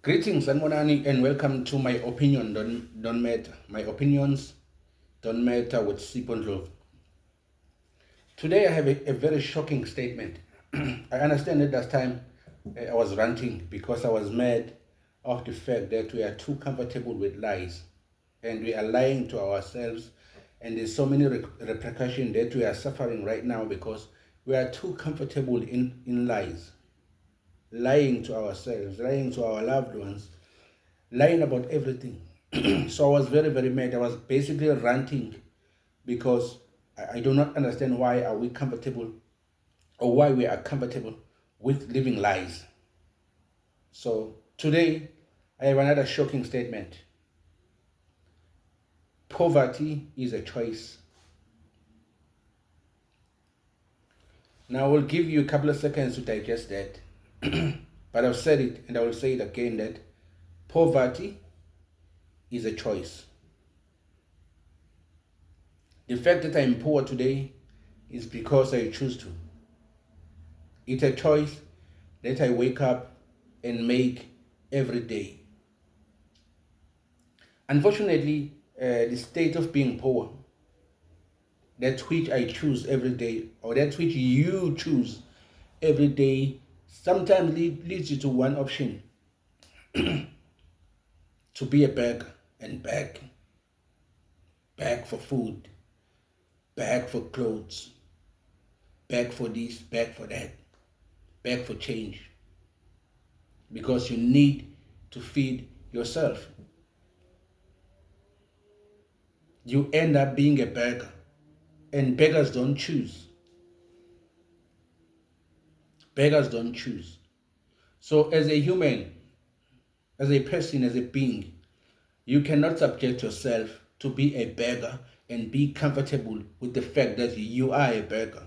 Greetings, Anmonani, and welcome to My Opinion Don't Matter. My opinions don't matter with Sipon Love. Today I have a very shocking statement. I understand at that time I was ranting because I was mad of the fact that we are too comfortable with lies and we are lying to ourselves, and there's so many repercussions that we are suffering right now because we are too comfortable in lies, lying to ourselves, lying to our loved ones, lying about everything. So I was very, very mad. I was basically ranting because I do not understand why are we comfortable or why we are comfortable with living lies. So today I have another shocking statement. Poverty is a choice. Now I will give you a couple of seconds to digest that. But I've said it and I will say it again that poverty is a choice. The fact that I'm poor today is because I choose to. It's a choice that I wake up and make every day. Unfortunately, the state of being poor, that which I choose every day, or that which you choose every day, sometimes leads you to one option: to be a beggar and beg for food, beg for clothes, beg for this, beg for that, beg for change, because you need to feed yourself. You end up being a beggar, and beggars don't choose. Beggars don't choose. So as a human, as a person, as a being, you cannot subject yourself to be a beggar and be comfortable with the fact that you are a beggar.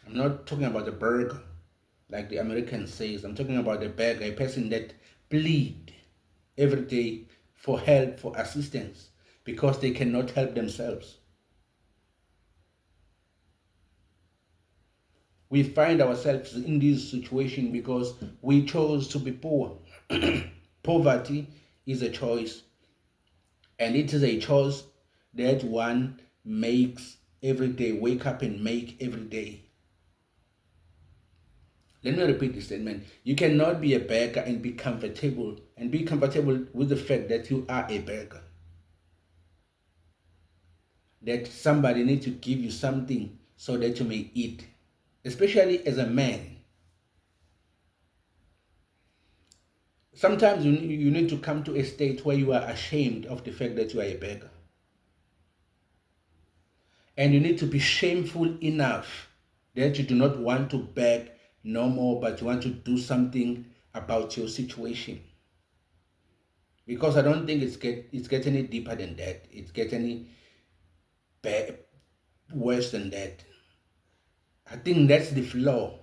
I'm not talking about a burger like the American says. I'm talking about a beggar, a person that bleed every day for help, for assistance, because they cannot help themselves. We find ourselves in this situation because we chose to be poor. Poverty is a choice, and it is a choice that one makes every day, wake up and make every day. Let me repeat this statement. You cannot be a beggar and be comfortable with the fact that you are a beggar. That somebody needs to give you something so that you may eat, especially as a man. Sometimes you need to come to a state where you are ashamed of the fact that you are a beggar. And you need to be shameful enough that you do not want to beg no more, but you want to do something about your situation. Because I don't think it's get any deeper than that. It's get any worse than that. I think that's the flaw.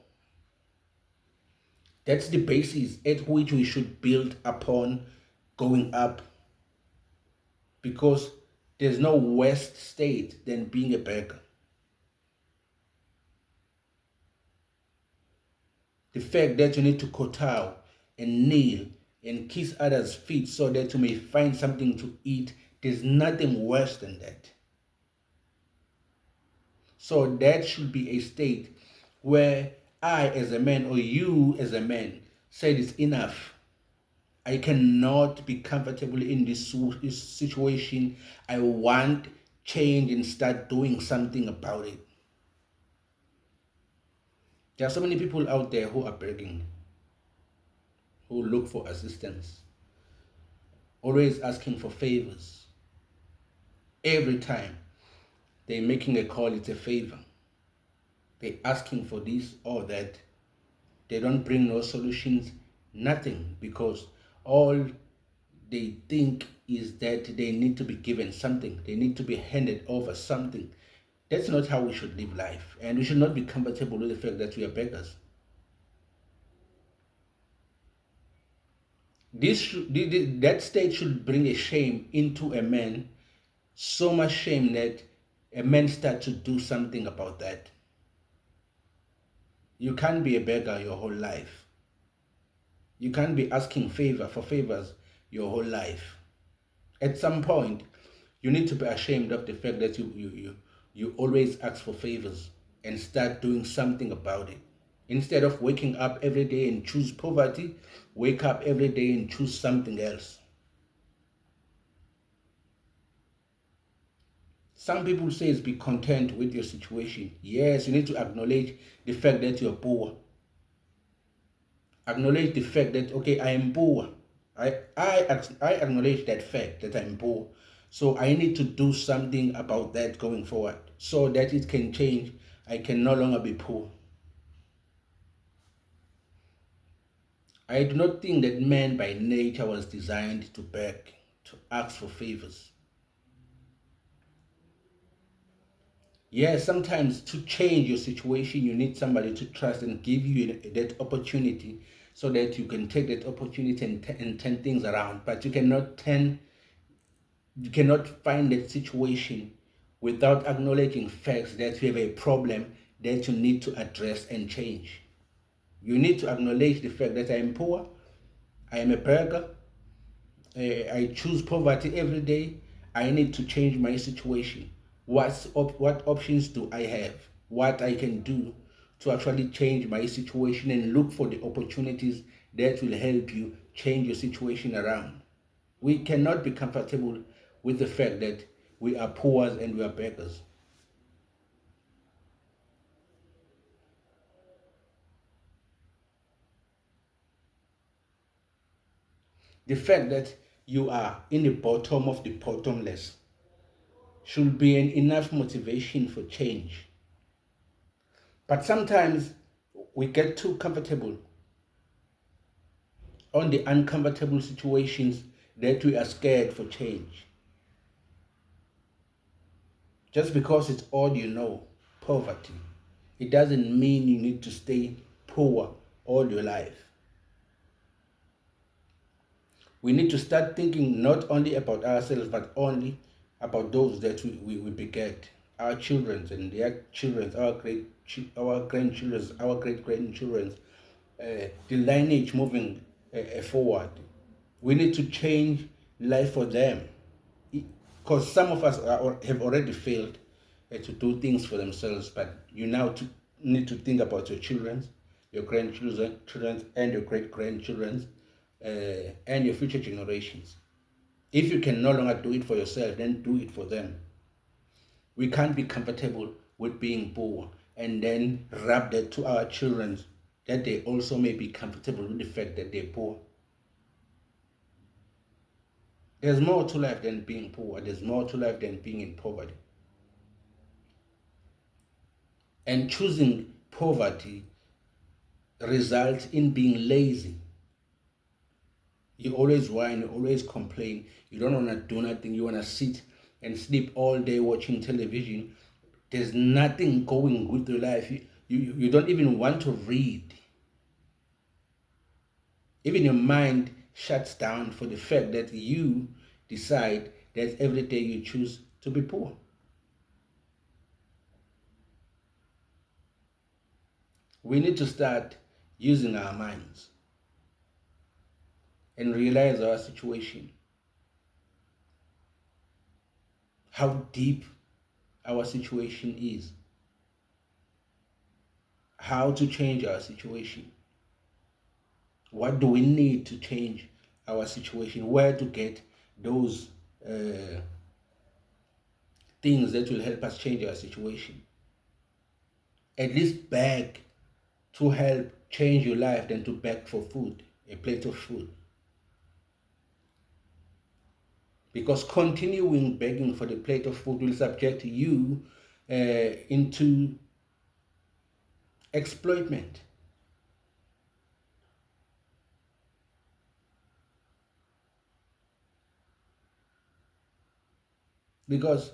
That's the basis at which we should build upon going up. Because there's no worse state than being a beggar. The fact that you need to kowtow and kneel and kiss others' feet so that you may find something to eat, there's nothing worse than that. So that should be a state where I as a man or you as a man said it's enough. I cannot be comfortable in this situation. I want change and start doing something about it. There are so many people out there who are begging, who look for assistance, always asking for favors. Every time they're making a call, it's a favor. They're asking for this or that. They don't bring no solutions, nothing, because all they think is that they need to be given something. They need to be handed over something. That's not how we should live life. And we should not be comfortable with the fact that we are beggars. That state should bring a shame into a man, so much shame that a man starts to do something about that. You can't be a beggar your whole life. You can't be asking favors your whole life. At some point, you need to be ashamed of the fact that you always ask for favors and start doing something about it. Instead of waking up every day and choose poverty, wake up every day and choose something else. Some people say be content with your situation. Yes, you need to acknowledge the fact that you're poor. Acknowledge the fact that, okay, I am poor. I acknowledge that fact that I'm poor. So I need to do something about that going forward so that it can change. I can no longer be poor. I do not think that man by nature was designed to beg, to ask for favors. Yes, sometimes to change your situation, you need somebody to trust and give you that opportunity so that you can take that opportunity and turn things around. But you cannot find that situation without acknowledging facts that you have a problem that you need to address and change. You need to acknowledge the fact that I am poor, I am a beggar, I choose poverty every day. I need to change my situation. What options do I have? What I can do to actually change my situation and look for the opportunities that will help you change your situation around. We cannot be comfortable with the fact that we are poor and we are beggars. The fact that you are in the bottom of the bottomless should be an enough motivation for change. But sometimes we get too comfortable on the uncomfortable situations that we are scared for change. Just because it's all you know, poverty, it doesn't mean you need to stay poor all your life. We need to start thinking not only about ourselves, but only about those that we beget, our children and their children, our grandchildren, our great grandchildren, the lineage moving forward. We need to change life for them, because some of us have already failed to do things for themselves, but you now need to think about your children, your grandchildren, and your great grandchildren, and your future generations. If you can no longer do it for yourself, then do it for them. We can't be comfortable with being poor and then rub that to our children that they also may be comfortable with the fact that they're poor. There's more to life than being poor. There's more to life than being in poverty. And choosing poverty results in being lazy. You always whine, you always complain. You don't want to do nothing. You want to sit and sleep all day watching television. There's nothing going with your life. You don't even want to read. Even your mind shuts down for the fact that you decide that every day you choose to be poor. We need to start using our minds and realize our situation, how deep our situation is, how to change our situation. What do we need to change our situation? Where to get those things that will help us change our situation? At least beg to help change your life than to beg for food, a plate of food. Because continuing begging for the plate of food will subject you into exploitment. Because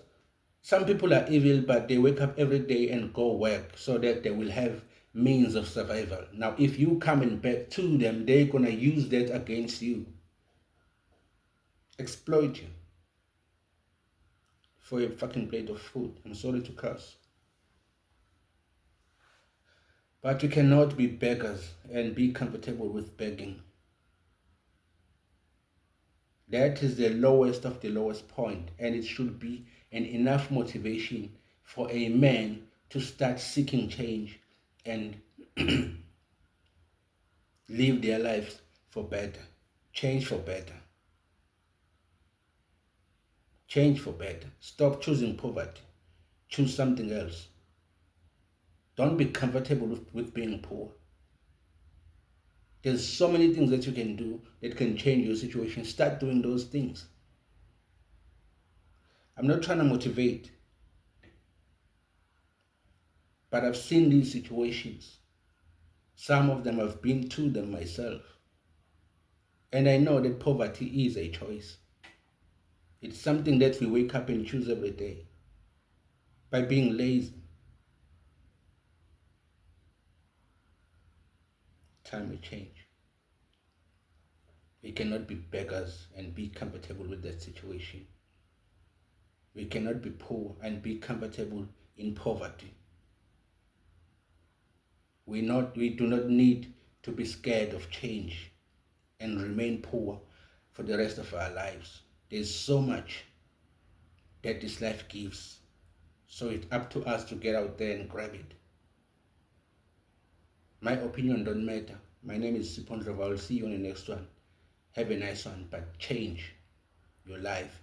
some people are evil, but they wake up every day and go work so that they will have means of survival. Now, if you come and beg to them, they're going to use that against you, exploit you for a fucking plate of food. I'm sorry to curse. But you cannot be beggars and be comfortable with begging. That is the lowest of the lowest point, and it should be an enough motivation for a man to start seeking change and live their lives for better. Change for better. Change for better. Stop choosing poverty. Choose something else. Don't be comfortable with being poor. There's so many things that you can do that can change your situation. Start doing those things. I'm not trying to motivate, but I've seen these situations. Some of them I've been to them myself. And I know that poverty is a choice. It's something that we wake up and choose every day. By being lazy, time will change. We cannot be beggars and be comfortable with that situation. We cannot be poor and be comfortable in poverty. We do not need to be scared of change and remain poor for the rest of our lives. There's so much that this life gives. So it's up to us to get out there and grab it. My opinion don't matter. My name is Sipondrova. I'll see you on the next one. Have a nice one, but change your life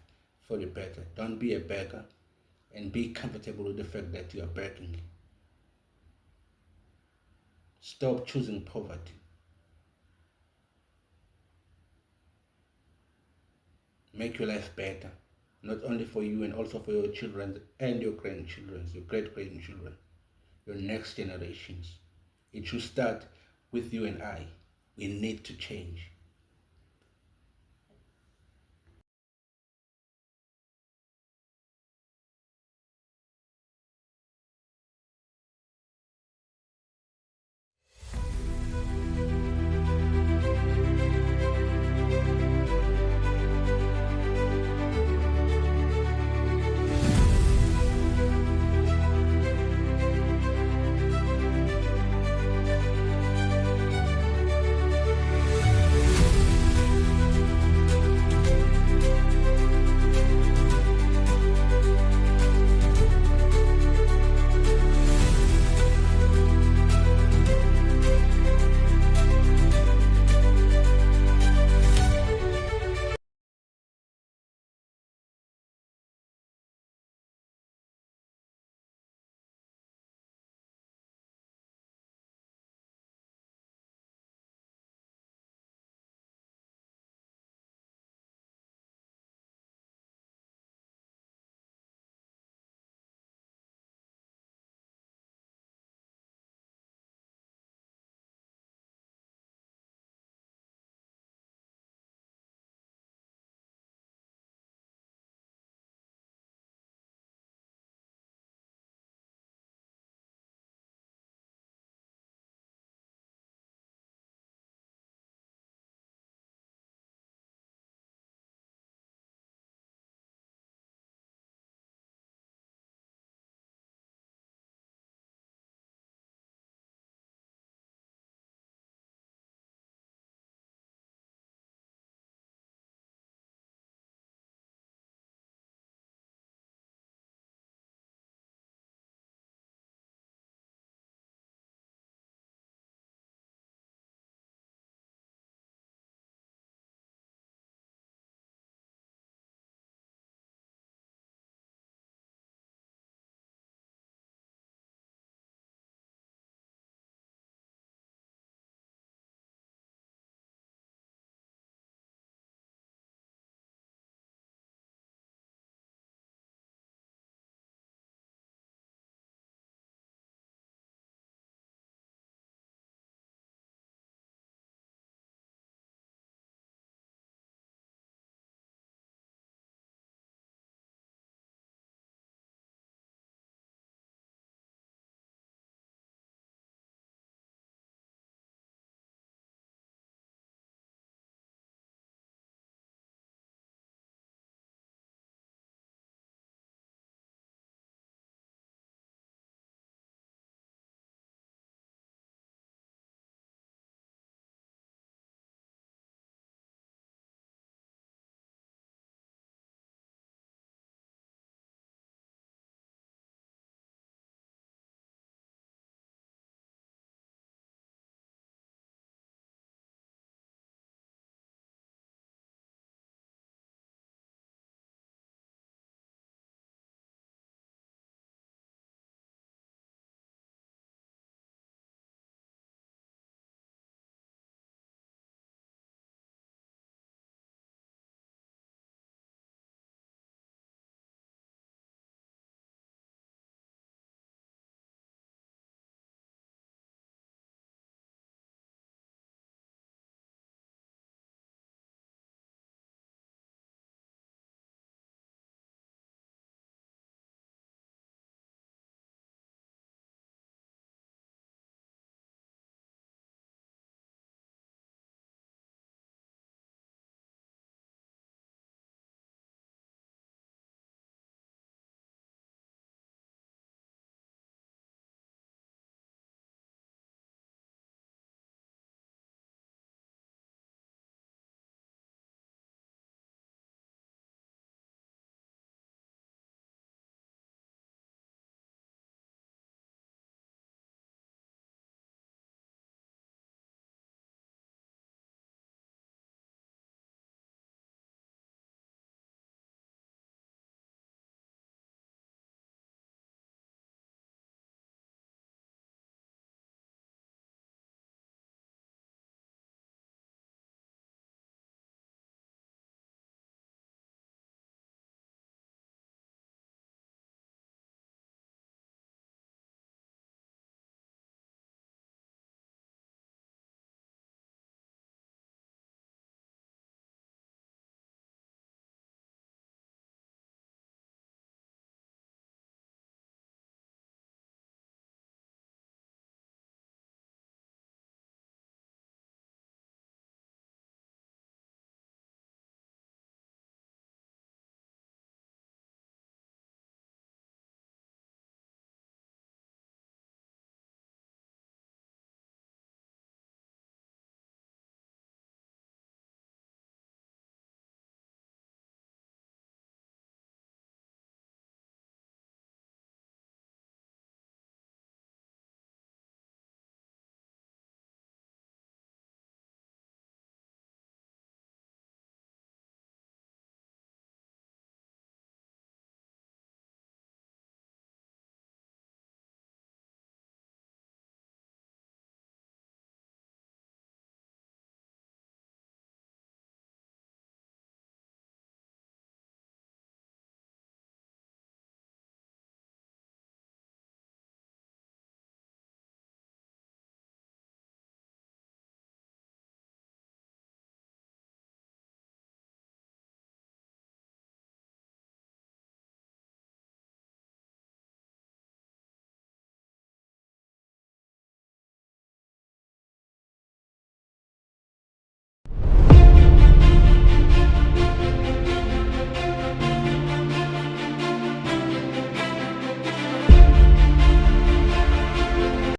for the better. Don't be a beggar and be comfortable with the fact that you are begging. Stop choosing poverty. Make your life better, not only for you and also for your children and your grandchildren, your great-grandchildren, your next generations. It should start with you and I. We need to change.